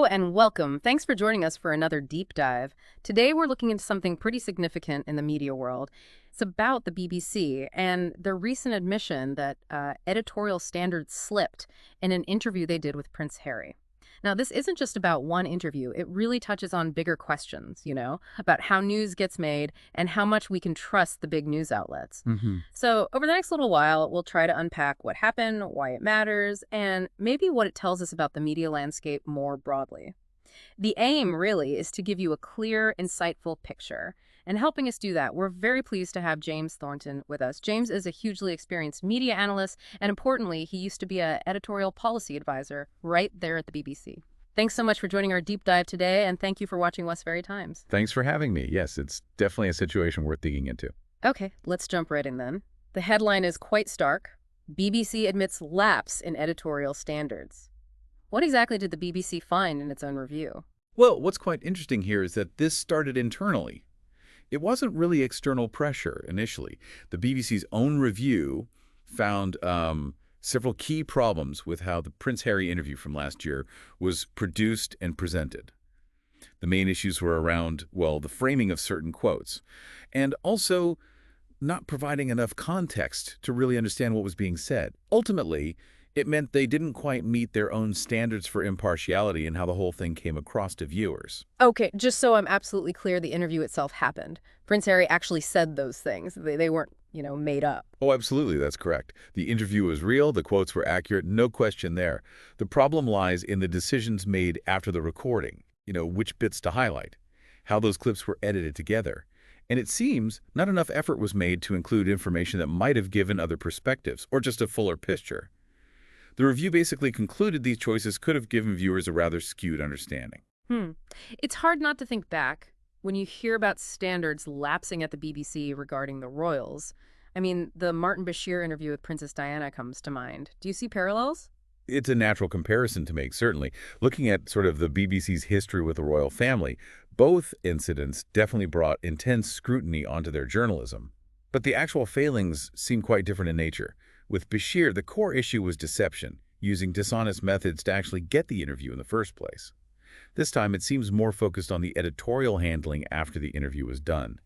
and welcome. Thanks for joining us for another deep dive. Today we're looking into something pretty significant in the media world. It's about the BBC and their recent admission that editorial standards slipped in an interview they did with Prince Harry. Now, this isn't just about one interview. It really touches on bigger questions, about how news gets made and how much we can trust the big news outlets. hmm So, over the next little while, we'll try to unpack what happened, why it matters, and maybe what it tells us about the media landscape more broadly. The aim, really, is to give you a clear, insightful picture. And helping us do that, we're very pleased to have James Thornton with us. James is a hugely experienced media analyst, and importantly, he used to be an editorial policy advisor right there at the BBC. Thanks so much for joining our deep dive today, and thank you for watching Westferry Times. Thanks for having me. Yes, it's definitely a situation worth digging into. Okay, let's jump right in then. The headline is quite stark. BBC admits lapse in editorial standards. What exactly did the BBC find in its own review? Well, what's quite interesting here is that this started internally. It wasn't really external pressure initially. The BBC's own review found several key problems with how the Prince Harry interview from last year was produced and presented. The main issues were around, well, the framing of certain quotes, and also not providing enough context to really understand what was being said. Ultimately, it meant they didn't quite meet their own standards for impartiality in how the whole thing came across to viewers. Okay, just so I'm absolutely clear, the interview itself happened. Prince Harry actually said those things. They weren't, made up. Oh, absolutely, that's correct. The interview was real, the quotes were accurate, no question there. The problem lies in the decisions made after the recording, which bits to highlight, how those clips were edited together. And it seems not enough effort was made to include information that might have given other perspectives, or just a fuller picture. The review basically concluded these choices could have given viewers a rather skewed understanding. Hmm. It's hard not to think back when you hear about standards lapsing at the BBC regarding the royals. I mean, the Martin Bashir interview with Princess Diana comes to mind. Do you see parallels? It's a natural comparison to make, certainly. Looking at sort of the BBC's history with the royal family, both incidents definitely brought intense scrutiny onto their journalism. But the actual failings seem quite different in nature. With Bashir, the core issue was deception, using dishonest methods to actually get the interview in the first place. This time, it seems more focused on the editorial handling after the interview was done.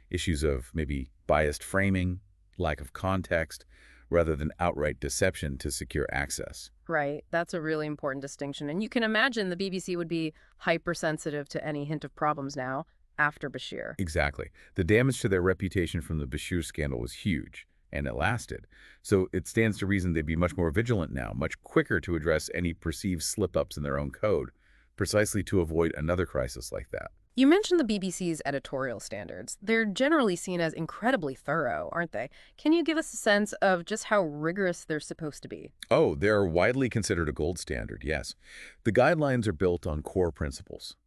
Issues of maybe biased framing, lack of context, rather than outright deception to secure access. Right. That's a really important distinction. And you can imagine the BBC would be hypersensitive to any hint of problems now after Bashir. Exactly. The damage to their reputation from the Bashir scandal was huge, and it lasted. So it stands to reason they'd be much more vigilant now, much quicker to address any perceived slip-ups in their own code, precisely to avoid another crisis like that. You mentioned the BBC's editorial standards. They're generally seen as incredibly thorough, aren't they? Can you give us a sense of just how rigorous they're supposed to be? Oh, they're widely considered a gold standard, yes. The guidelines are built on core principles.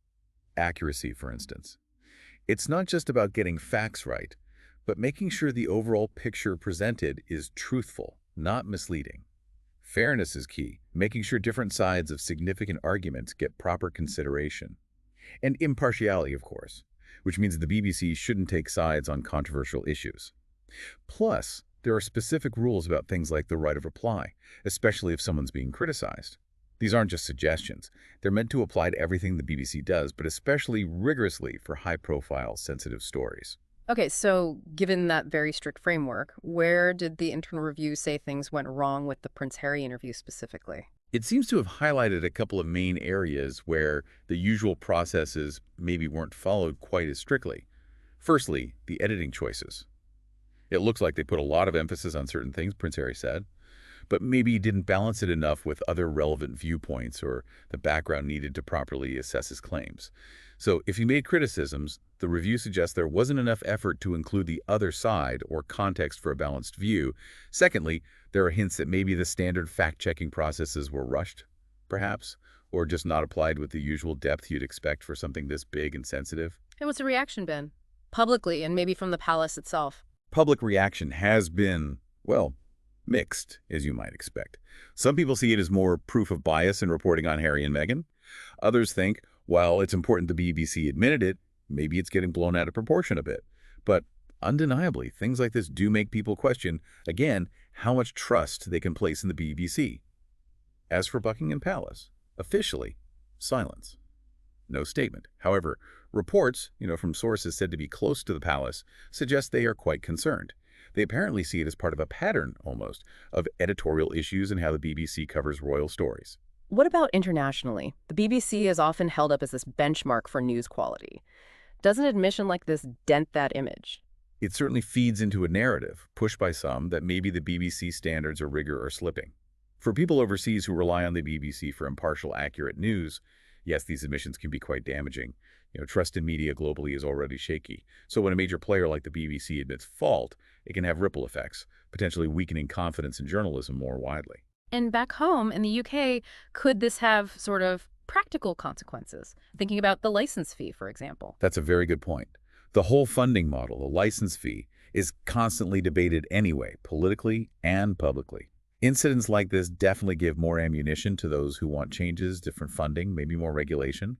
Accuracy, for instance. It's not just about getting facts right, but making sure the overall picture presented is truthful, not misleading. Fairness is key, making sure different sides of significant arguments get proper consideration. And impartiality, of course, which means the BBC shouldn't take sides on controversial issues. Plus, there are specific rules about things like the right of reply, especially if someone's being criticized. These aren't just suggestions. They're meant to apply to everything the BBC does, but especially rigorously for high-profile, sensitive stories. Okay, so given that very strict framework, where did the internal review say things went wrong with the Prince Harry interview specifically? It seems to have highlighted a couple of main areas where the usual processes maybe weren't followed quite as strictly. Firstly, the editing choices. It looks like they put a lot of emphasis on certain things, Prince Harry said, but maybe didn't balance it enough with other relevant viewpoints or the background needed to properly assess his claims. So if he made criticisms, the review suggests there wasn't enough effort to include the other side or context for a balanced view. Secondly, there are hints that maybe the standard fact-checking processes were rushed, perhaps, or just not applied with the usual depth you'd expect for something this big and sensitive. And what's the reaction been? Publicly and maybe from the palace itself. Public reaction has been, well, mixed, as you might expect. Some people see it as more proof of bias in reporting on Harry and Meghan. Others think, while it's important the BBC admitted it, maybe it's getting blown out of proportion a bit. But undeniably, things like this do make people question, again, how much trust they can place in the BBC. As for Buckingham Palace, officially, silence. No statement. However, reports, from sources said to be close to the palace suggest they are quite concerned. They apparently see it as part of a pattern, almost, of editorial issues and how the BBC covers royal stories. What about internationally? The BBC is often held up as this benchmark for news quality. Does an admission like this dent that image? It certainly feeds into a narrative, pushed by some, that maybe the BBC standards or rigor are slipping. For people overseas who rely on the BBC for impartial, accurate news, yes, these admissions can be quite damaging. Trust in media globally is already shaky. So when a major player like the BBC admits fault, it can have ripple effects, potentially weakening confidence in journalism more widely. And back home in the UK, could this have sort of practical consequences? Thinking about the license fee, for example. That's a very good point. The whole funding model, the license fee, is constantly debated anyway, politically and publicly. Incidents like this definitely give more ammunition to those who want changes, different funding, maybe more regulation.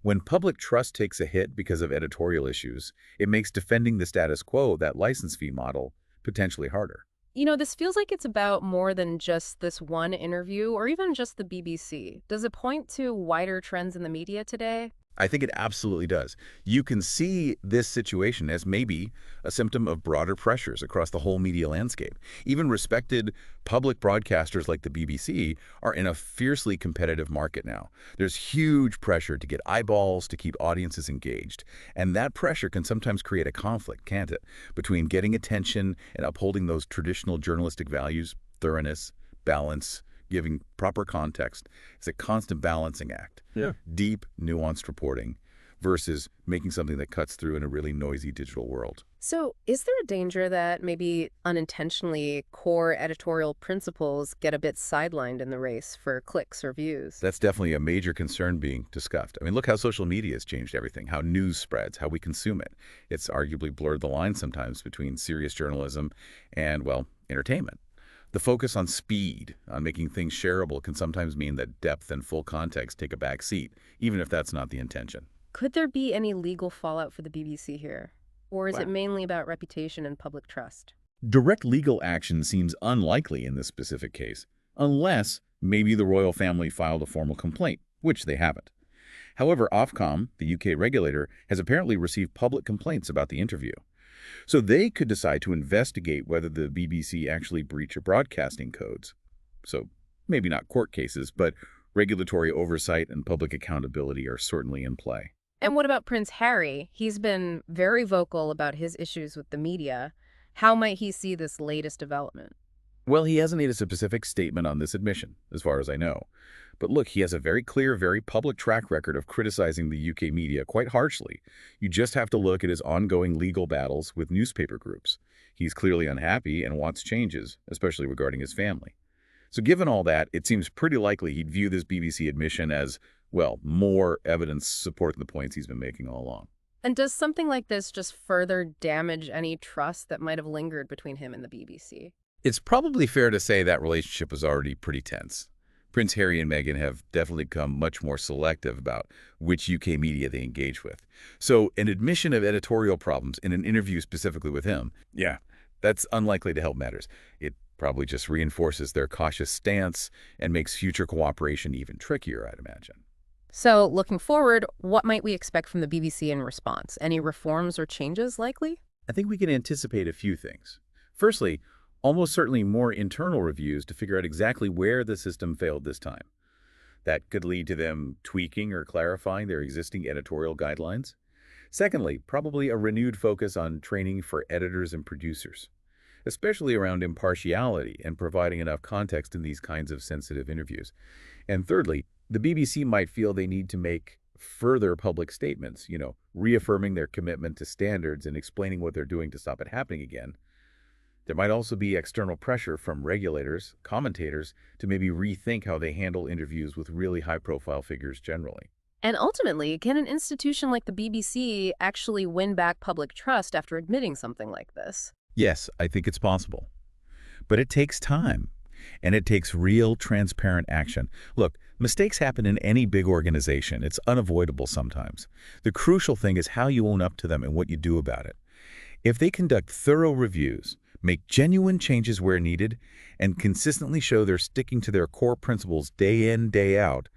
When public trust takes a hit because of editorial issues, it makes defending the status quo, that license fee model, potentially harder. This feels like it's about more than just this one interview or even just the BBC. Does it point to wider trends in the media today? I think it absolutely does. You can see this situation as maybe a symptom of broader pressures across the whole media landscape. Even respected public broadcasters like the BBC are in a fiercely competitive market now. There's huge pressure to get eyeballs, to keep audiences engaged. And that pressure can sometimes create a conflict, can't it, between getting attention and upholding those traditional journalistic values, thoroughness, balance, giving proper context. It's a constant balancing act. Yeah. Deep, nuanced reporting versus making something that cuts through in a really noisy digital world. So, is there a danger that maybe unintentionally core editorial principles get a bit sidelined in the race for clicks or views? That's definitely a major concern being discussed. I mean, look how social media has changed everything, how news spreads, how we consume it. It's arguably blurred the line sometimes between serious journalism and, well, entertainment. The focus on speed, on making things shareable, can sometimes mean that depth and full context take a back seat, even if that's not the intention. Could there be any legal fallout for the BBC here? Or is it Wow. mainly about reputation and public trust? Direct legal action seems unlikely in this specific case, unless maybe the royal family filed a formal complaint, which they haven't. However, Ofcom, the UK regulator, has apparently received public complaints about the interview. So they could decide to investigate whether the BBC actually breached broadcasting codes. So maybe not court cases, but regulatory oversight and public accountability are certainly in play. And what about Prince Harry? He's been very vocal about his issues with the media. How might he see this latest development? Well, he hasn't made a specific statement on this admission, as far as I know. But look, he has a very clear, very public track record of criticizing the UK media quite harshly. You just have to look at his ongoing legal battles with newspaper groups. He's clearly unhappy and wants changes, especially regarding his family. So given all that, it seems pretty likely he'd view this BBC admission as, well, more evidence supporting the points he's been making all along. And does something like this just further damage any trust that might have lingered between him and the BBC? It's probably fair to say that relationship was already pretty tense. Prince Harry and Meghan have definitely become much more selective about which UK media they engage with. So an admission of editorial problems in an interview specifically with him, yeah, that's unlikely to help matters. It probably just reinforces their cautious stance and makes future cooperation even trickier, I'd imagine. So, looking forward, what might we expect from the BBC in response? Any reforms or changes likely? I think we can anticipate a few things. Firstly, almost certainly more internal reviews to figure out exactly where the system failed this time. That could lead to them tweaking or clarifying their existing editorial guidelines. Secondly, probably a renewed focus on training for editors and producers, especially around impartiality and providing enough context in these kinds of sensitive interviews. And thirdly, the BBC might feel they need to make further public statements, reaffirming their commitment to standards and explaining what they're doing to stop it happening again. There might also be external pressure from regulators, commentators, to maybe rethink how they handle interviews with really high-profile figures generally. And ultimately, can an institution like the BBC actually win back public trust after admitting something like this? Yes, I think it's possible. But it takes time, and it takes real, transparent action. Look, mistakes happen in any big organization. It's unavoidable sometimes. The crucial thing is how you own up to them and what you do about it. If they conduct thorough reviews, make genuine changes where needed, and consistently show they're sticking to their core principles day in, day out,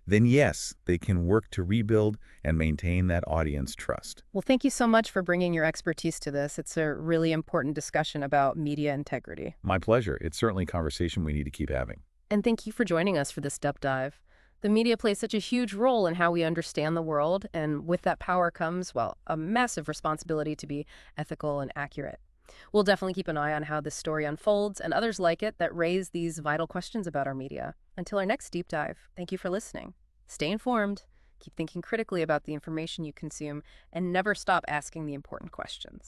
then yes, they can work to rebuild and maintain that audience trust. Well, thank you so much for bringing your expertise to this. It's a really important discussion about media integrity. My pleasure. It's certainly a conversation we need to keep having. And thank you for joining us for this deep dive. The media plays such a huge role in how we understand the world, and with that power comes, well, a massive responsibility to be ethical and accurate. We'll definitely keep an eye on how this story unfolds and others like it that raise these vital questions about our media. Until our next deep dive, thank you for listening. Stay informed, keep thinking critically about the information you consume, and never stop asking the important questions.